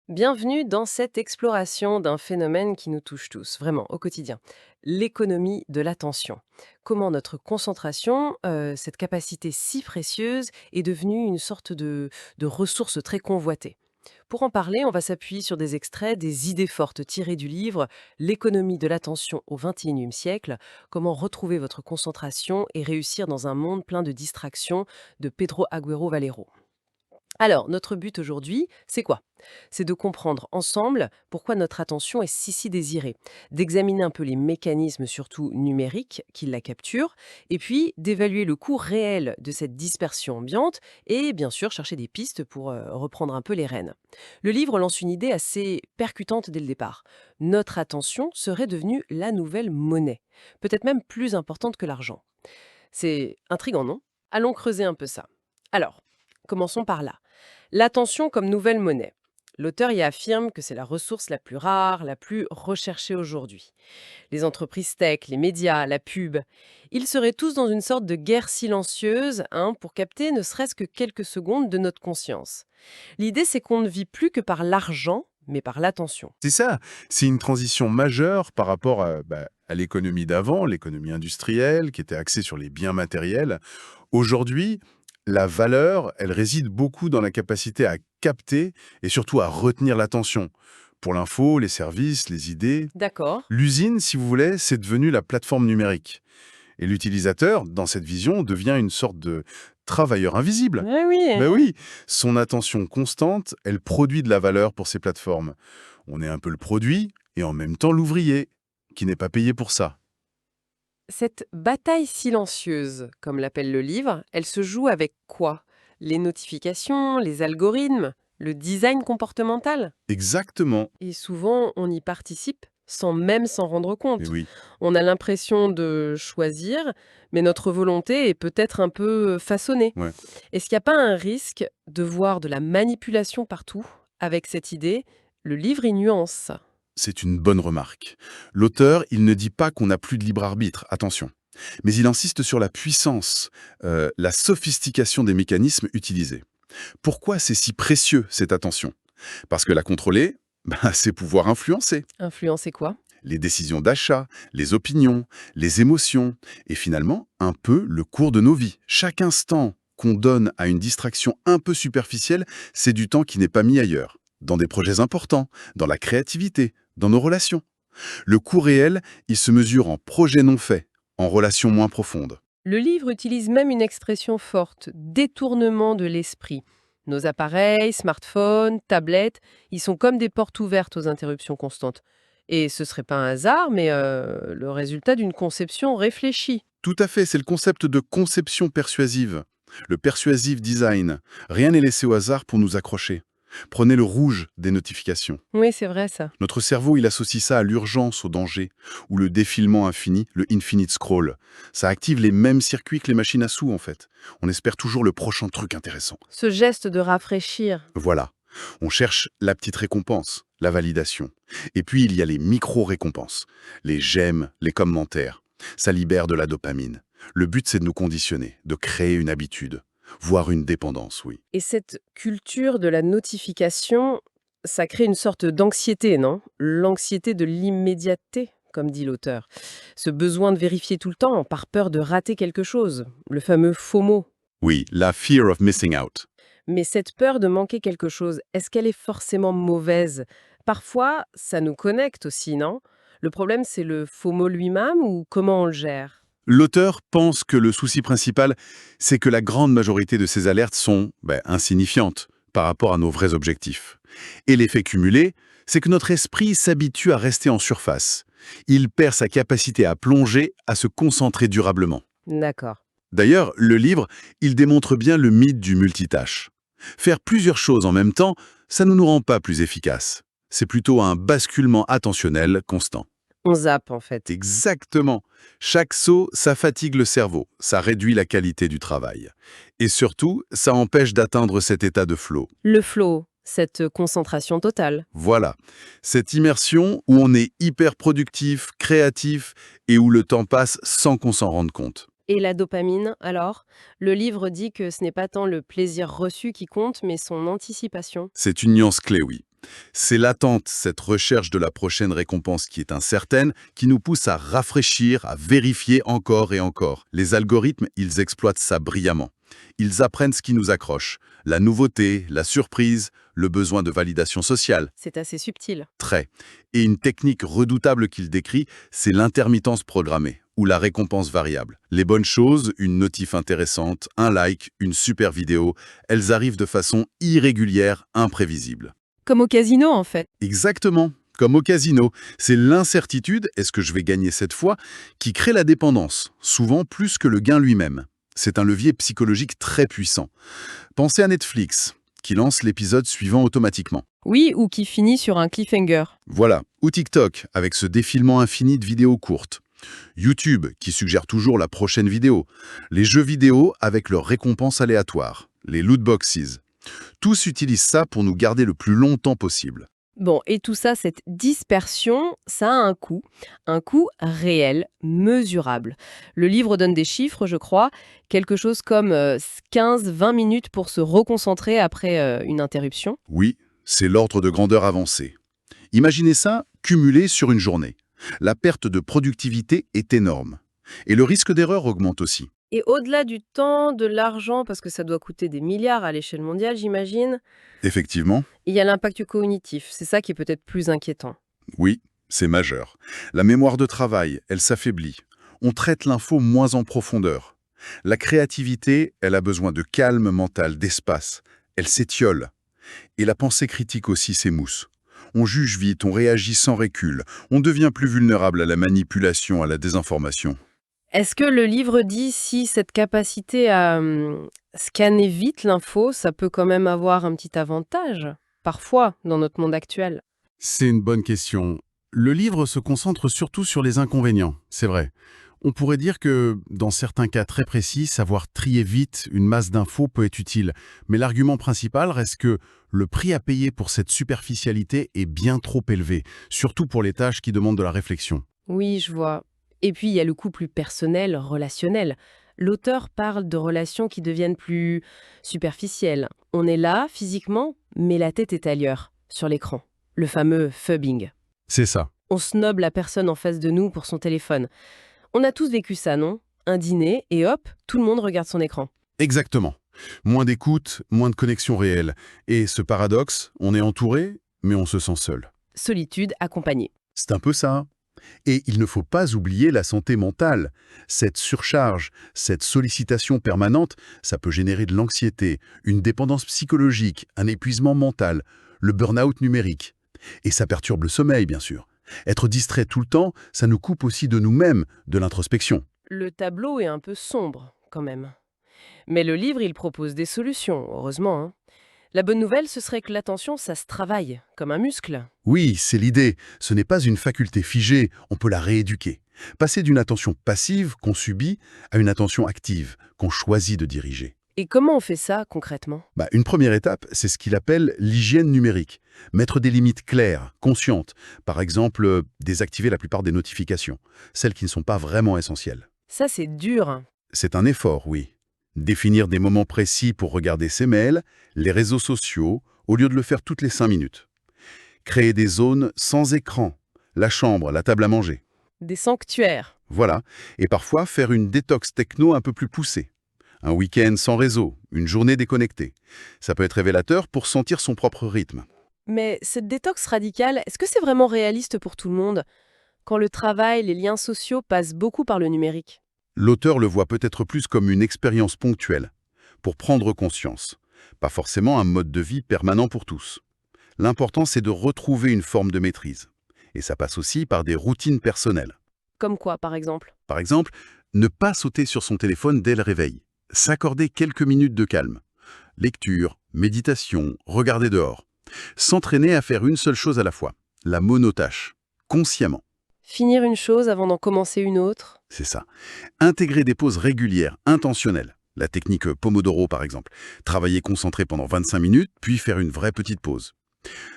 Bienvenue dans cette exploration d'un phénomène qui nous touche tous, vraiment, au quotidien. L'économie de l'attention. Comment notre concentration, cette capacité si précieuse, est devenue une sorte de ressource très convoitée. Pour en parler, on va s'appuyer sur des extraits, des idées fortes tirées du livre L'économie de l'attention au XXIe siècle, comment retrouver votre concentration et réussir dans un monde plein de distractions de Pedro Agüero Valero. Alors, notre but aujourd'hui, c'est quoi? C'est de comprendre ensemble pourquoi notre attention est si désirée, d'examiner un peu les mécanismes, surtout numériques, qui la capturent, et puis d'évaluer le coût réel de cette dispersion ambiante, et bien sûr chercher des pistes pour reprendre un peu les rênes. Le livre lance une idée assez percutante dès le départ. Notre attention serait devenue la nouvelle monnaie, peut-être même plus importante que l'argent. C'est intriguant, non? Allons creuser un peu ça. Alors, commençons par là. L'attention comme nouvelle monnaie. L'auteur y affirme que c'est la ressource la plus rare, la plus recherchée aujourd'hui. Les entreprises tech, les médias, la pub, ils seraient tous dans une sorte de guerre silencieuse pour capter ne serait-ce que quelques secondes de notre conscience. L'idée, c'est qu'on ne vit plus que par l'argent, mais par l'attention. C'est ça, c'est une transition majeure par rapport à l'économie d'avant, l'économie industrielle, qui était axée sur les biens matériels. Aujourd'hui, la valeur, elle réside beaucoup dans la capacité à capter et surtout à retenir l'attention. Pour l'info, les services, les idées. D'accord. L'usine, si vous voulez, c'est devenu la plateforme numérique. Et l'utilisateur, dans cette vision, devient une sorte de travailleur invisible. Oui, oui. Ben oui, son attention constante, elle produit de la valeur pour ces plateformes. On est un peu le produit et en même temps l'ouvrier, qui n'est pas payé pour ça. Cette bataille silencieuse, comme l'appelle le livre, elle se joue avec quoi? Les notifications, les algorithmes, le design comportemental? Exactement. Et souvent, on y participe sans même s'en rendre Et compte. oui. On a l'impression de choisir, mais notre volonté est peut-être un peu façonnée. Ouais. Est-ce qu'il n'y a pas un risque de voir de la manipulation partout avec cette idée? Le livre y nuance ça. C'est une bonne remarque. L'auteur, il ne dit pas qu'on n'a plus de libre arbitre, attention. Mais il insiste sur la puissance, la sophistication des mécanismes utilisés. Pourquoi c'est si précieux, cette attention? Parce que la contrôler, c'est pouvoir influencer. Influencer quoi? Les décisions d'achat, les opinions, les émotions, et finalement, un peu le cours de nos vies. Chaque instant qu'on donne à une distraction un peu superficielle, c'est du temps qui n'est pas mis ailleurs. Dans des projets importants, dans la créativité, dans nos relations. Le coût réel, il se mesure en projets non faits, en relations moins profondes. Le livre utilise même une expression forte, détournement de l'esprit. Nos appareils, smartphones, tablettes, ils sont comme des portes ouvertes aux interruptions constantes. Et ce serait pas un hasard, mais le résultat d'une conception réfléchie. Tout à fait, c'est le concept de conception persuasive. Le persuasive design. Rien n'est laissé au hasard pour nous accrocher. Prenez le rouge des notifications. Oui, c'est vrai ça. Notre cerveau, il associe ça à l'urgence, au danger, ou le défilement infini, le infinite scroll. Ça active les mêmes circuits que les machines à sous, en fait. On espère toujours le prochain truc intéressant. Ce geste de rafraîchir. Voilà. On cherche la petite récompense, la validation. Et puis, il y a les micro-récompenses. Les j'aime, les commentaires. Ça libère de la dopamine. Le but, c'est de nous conditionner, de créer une habitude, voire une dépendance, oui. Et cette culture de la notification, ça crée une sorte d'anxiété, non? L'anxiété de l'immédiateté, comme dit l'auteur. Ce besoin de vérifier tout le temps par peur de rater quelque chose. Le fameux FOMO. Oui, la fear of missing out. Mais cette peur de manquer quelque chose, est-ce qu'elle est forcément mauvaise? Parfois, ça nous connecte aussi, non? Le problème, c'est le FOMO lui-même ou comment on le gère? L'auteur pense que le souci principal, c'est que la grande majorité de ces alertes sont insignifiantes par rapport à nos vrais objectifs. Et l'effet cumulé, c'est que notre esprit s'habitue à rester en surface. Il perd sa capacité à plonger, à se concentrer durablement. D'accord. D'ailleurs, le livre, il démontre bien le mythe du multitâche. Faire plusieurs choses en même temps, ça ne nous rend pas plus efficaces. C'est plutôt un basculement attentionnel constant. On zappe, en fait. Exactement. Chaque saut, ça fatigue le cerveau, ça réduit la qualité du travail. Et surtout, ça empêche d'atteindre cet état de flow. Le flow, cette concentration totale. Voilà. Cette immersion où on est hyper productif, créatif et où le temps passe sans qu'on s'en rende compte. Et la dopamine, alors? Le livre dit que ce n'est pas tant le plaisir reçu qui compte, mais son anticipation. C'est une nuance clé, oui. C'est l'attente, cette recherche de la prochaine récompense qui est incertaine, qui nous pousse à rafraîchir, à vérifier encore et encore. Les algorithmes, ils exploitent ça brillamment. Ils apprennent ce qui nous accroche. La nouveauté, la surprise, le besoin de validation sociale. C'est assez subtil. Très. Et une technique redoutable qu'il décrit, c'est l'intermittence programmée, ou la récompense variable. Les bonnes choses, une notif intéressante, un like, une super vidéo, elles arrivent de façon irrégulière, imprévisible. Comme au casino, en fait. Exactement. Comme au casino, c'est l'incertitude, est-ce que je vais gagner cette fois, qui crée la dépendance, souvent plus que le gain lui-même. C'est un levier psychologique très puissant. Pensez à Netflix, qui lance l'épisode suivant automatiquement. Oui, ou qui finit sur un cliffhanger. Voilà, ou TikTok, avec ce défilement infini de vidéos courtes. YouTube, qui suggère toujours la prochaine vidéo. Les jeux vidéo avec leurs récompenses aléatoires, les loot boxes. Tous utilisent ça pour nous garder le plus longtemps possible. Bon, et tout ça, cette dispersion, ça a un coût réel, mesurable. Le livre donne des chiffres, je crois, quelque chose comme 15-20 minutes pour se reconcentrer après une interruption. Oui, c'est l'ordre de grandeur avancé. Imaginez ça cumulé sur une journée. La perte de productivité est énorme. Et le risque d'erreur augmente aussi. Et au-delà du temps, de l'argent, parce que ça doit coûter des milliards à l'échelle mondiale, j'imagine, Effectivement, il y a l'impact cognitif. C'est ça qui est peut-être plus inquiétant. oui, c'est majeur. La mémoire de travail, elle s'affaiblit. On traite l'info moins en profondeur. La créativité, elle a besoin de calme mental, d'espace. Elle s'étiole. Et la pensée critique aussi s'émousse. On juge vite, on réagit sans recul. On devient plus vulnérable à la manipulation, à la désinformation. Est-ce que le livre dit si cette capacité à scanner vite l'info, ça peut quand même avoir un petit avantage, parfois, dans notre monde actuel? C'est une bonne question. Le livre se concentre surtout sur les inconvénients, c'est vrai. On pourrait dire que, dans certains cas très précis, savoir trier vite une masse d'infos peut être utile. Mais l'argument principal reste que le prix à payer pour cette superficialité est bien trop élevé, surtout pour les tâches qui demandent de la réflexion. Oui, je vois. Et puis, il y a le coup plus personnel, relationnel. L'auteur parle de relations qui deviennent plus superficielles. On est là, physiquement, mais la tête est ailleurs, sur l'écran. Le fameux phubbing. C'est ça. On snobe la personne en face de nous pour son téléphone. On a tous vécu ça, non? Un dîner, et hop, tout le monde regarde son écran. Exactement. Moins d'écoute, moins de connexion réelle. Et ce paradoxe, on est entouré, mais on se sent seul. Solitude accompagnée. C'est un peu ça. Et il ne faut pas oublier la santé mentale. Cette surcharge, cette sollicitation permanente, ça peut générer de l'anxiété, une dépendance psychologique, un épuisement mental, le burn-out numérique. Et ça perturbe le sommeil, bien sûr. Être distrait tout le temps, ça nous coupe aussi de nous-mêmes, de l'introspection. Le tableau est un peu sombre, quand même. Mais le livre, il propose des solutions, heureusement, hein. La bonne nouvelle, ce serait que l'attention, ça se travaille, comme un muscle. Oui, c'est l'idée. Ce n'est pas une faculté figée, on peut la rééduquer. Passer d'une attention passive qu'on subit à une attention active qu'on choisit de diriger. Et comment on fait ça, concrètement? Une première étape, c'est ce qu'il appelle l'hygiène numérique. Mettre des limites claires, conscientes. Par exemple, désactiver la plupart des notifications, celles qui ne sont pas vraiment essentielles. Ça, c'est dur, hein. C'est un effort, oui. Définir des moments précis pour regarder ses mails, les réseaux sociaux, au lieu de le faire toutes les 5 minutes. Créer des zones sans écran, la chambre, la table à manger. Des sanctuaires. Voilà. Et parfois, faire une détox techno un peu plus poussée. Un week-end sans réseau, une journée déconnectée. Ça peut être révélateur pour sentir son propre rythme. Mais cette détox radicale, est-ce que c'est vraiment réaliste pour tout le monde, quand le travail, les liens sociaux passent beaucoup par le numérique? L'auteur le voit peut-être plus comme une expérience ponctuelle, pour prendre conscience. Pas forcément un mode de vie permanent pour tous. L'important, c'est de retrouver une forme de maîtrise. Et ça passe aussi par des routines personnelles. Comme quoi, par exemple? Par exemple, ne pas sauter sur son téléphone dès le réveil. S'accorder quelques minutes de calme. Lecture, méditation, regarder dehors. S'entraîner à faire une seule chose à la fois. La monotâche. Consciemment. Finir une chose avant d'en commencer une autre? C'est ça. Intégrer des pauses régulières, intentionnelles. La technique Pomodoro, par exemple. Travailler concentré pendant 25 minutes, puis faire une vraie petite pause.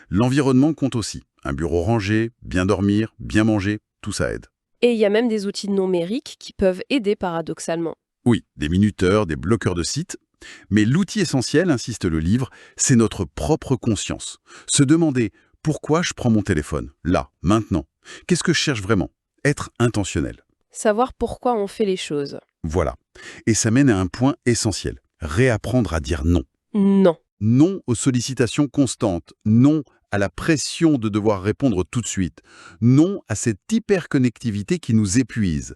L'environnement compte aussi. Un bureau rangé, bien dormir, bien manger, tout ça aide. Et il y a même des outils numériques qui peuvent aider paradoxalement. Oui, des minuteurs, des bloqueurs de sites, Mais l'outil essentiel, insiste le livre, c'est notre propre conscience. Se demander pourquoi je prends mon téléphone, là, maintenant. Qu'est-ce que je cherche vraiment? Être intentionnel. Savoir pourquoi on fait les choses. Voilà. Et ça mène à un point essentiel. Réapprendre à dire non. Non. Non aux sollicitations constantes. Non à la pression de devoir répondre tout de suite. Non à cette hyperconnectivité qui nous épuise.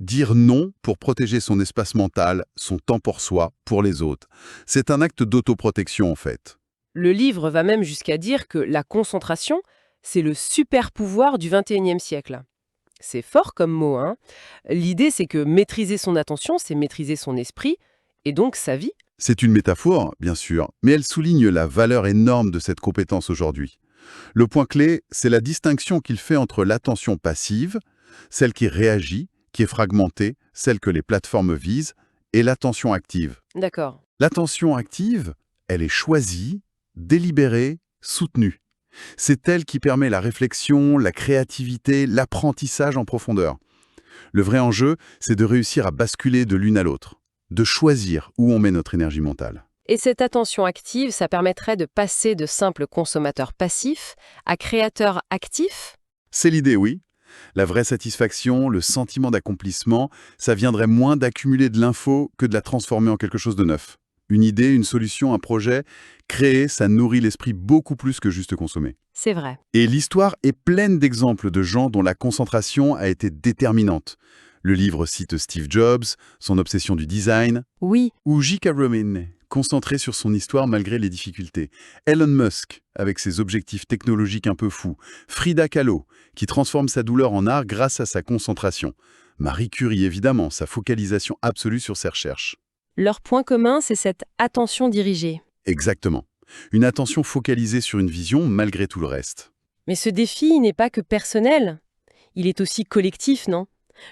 Dire non pour protéger son espace mental, son temps pour soi, pour les autres. C'est un acte d'autoprotection en fait. Le livre va même jusqu'à dire que la concentration, c'est le super pouvoir du XXIe siècle. C'est fort comme mot, hein. L'idée, c'est que maîtriser son attention, c'est maîtriser son esprit, et donc sa vie. C'est une métaphore, bien sûr, mais elle souligne la valeur énorme de cette compétence aujourd'hui. Le point clé, c'est la distinction qu'il fait entre l'attention passive, celle qui réagit, qui est fragmentée, celle que les plateformes visent, et l'attention active. D'accord. L'attention active, elle est choisie, délibérée, soutenue. C'est elle qui permet la réflexion, la créativité, l'apprentissage en profondeur. Le vrai enjeu, c'est de réussir à basculer de l'une à l'autre, de choisir où on met notre énergie mentale. Et cette attention active, ça permettrait de passer de simples consommateurs passifs à créateurs actifs? C'est l'idée, oui. La vraie satisfaction, le sentiment d'accomplissement, ça viendrait moins d'accumuler de l'info que de la transformer en quelque chose de neuf. Une idée, une solution, un projet, créer, ça nourrit l'esprit beaucoup plus que juste consommer. C'est vrai. Et l'histoire est pleine d'exemples de gens dont la concentration a été déterminante. Le livre cite Steve Jobs, son obsession du design, Oui, ou J.K. Rowling, concentré sur son histoire malgré les difficultés. Elon Musk, avec ses objectifs technologiques un peu fous. Frida Kahlo, qui transforme sa douleur en art grâce à sa concentration. Marie Curie, évidemment, sa focalisation absolue sur ses recherches. leur point commun, c'est cette attention dirigée. Exactement. Une attention focalisée sur une vision malgré tout le reste. Mais ce défi n'est pas que personnel. Il est aussi collectif, non?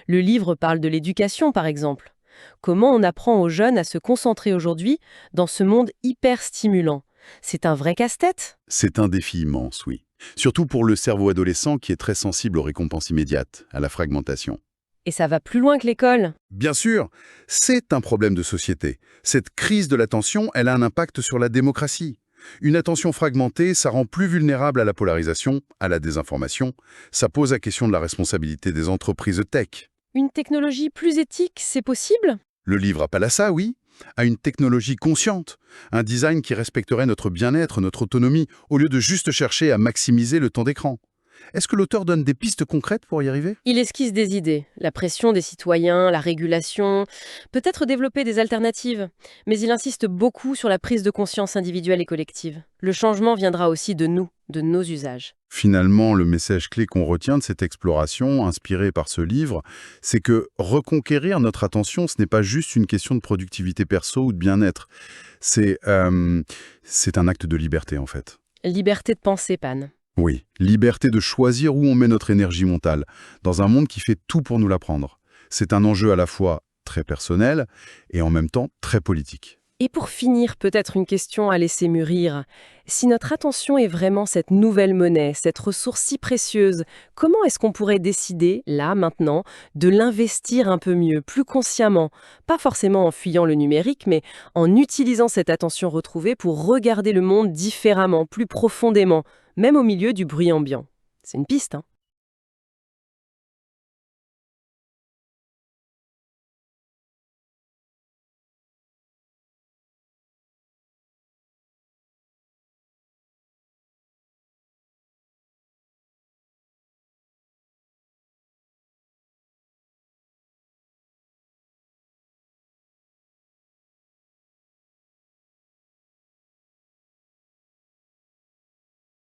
Le livre parle de l'éducation, par exemple. Comment on apprend aux jeunes à se concentrer aujourd'hui dans ce monde hyper stimulant? C'est un vrai casse-tête? C'est un défi immense, oui. Surtout pour le cerveau adolescent qui est très sensible aux récompenses immédiates, à la fragmentation. Et ça va plus loin que l'école. Bien sûr, c'est un problème de société. Cette crise de l'attention, elle a un impact sur la démocratie. Une attention fragmentée, ça rend plus vulnérable à la polarisation, à la désinformation. Ça pose la question de la responsabilité des entreprises tech. Une technologie plus éthique, c'est possible? Le livre appelle à ça, oui, à une technologie consciente, un design qui respecterait notre bien-être, notre autonomie, au lieu de juste chercher à maximiser le temps d'écran. Est-ce que l'auteur donne des pistes concrètes pour y arriver? Il esquisse des idées, la pression des citoyens, la régulation, peut-être développer des alternatives. Mais il insiste beaucoup sur la prise de conscience individuelle et collective. Le changement viendra aussi de nous, de nos usages. Finalement, le message clé qu'on retient de cette exploration, inspirée par ce livre, c'est que reconquérir notre attention, ce n'est pas juste une question de productivité perso ou de bien-être. C'est un acte de liberté, en fait. Liberté de penser, Pan. Oui, liberté de choisir où on met notre énergie mentale, dans un monde qui fait tout pour nous l'apprendre. C'est un enjeu à la fois très personnel et en même temps très politique. Et pour finir, peut-être une question à laisser mûrir. Si notre attention est vraiment cette nouvelle monnaie, cette ressource si précieuse, comment est-ce qu'on pourrait décider, là, maintenant, de l'investir un peu mieux, plus consciemment? Pas forcément en fuyant le numérique, mais en utilisant cette attention retrouvée pour regarder le monde différemment, plus profondément, même au milieu du bruit ambiant. C'est une piste, hein?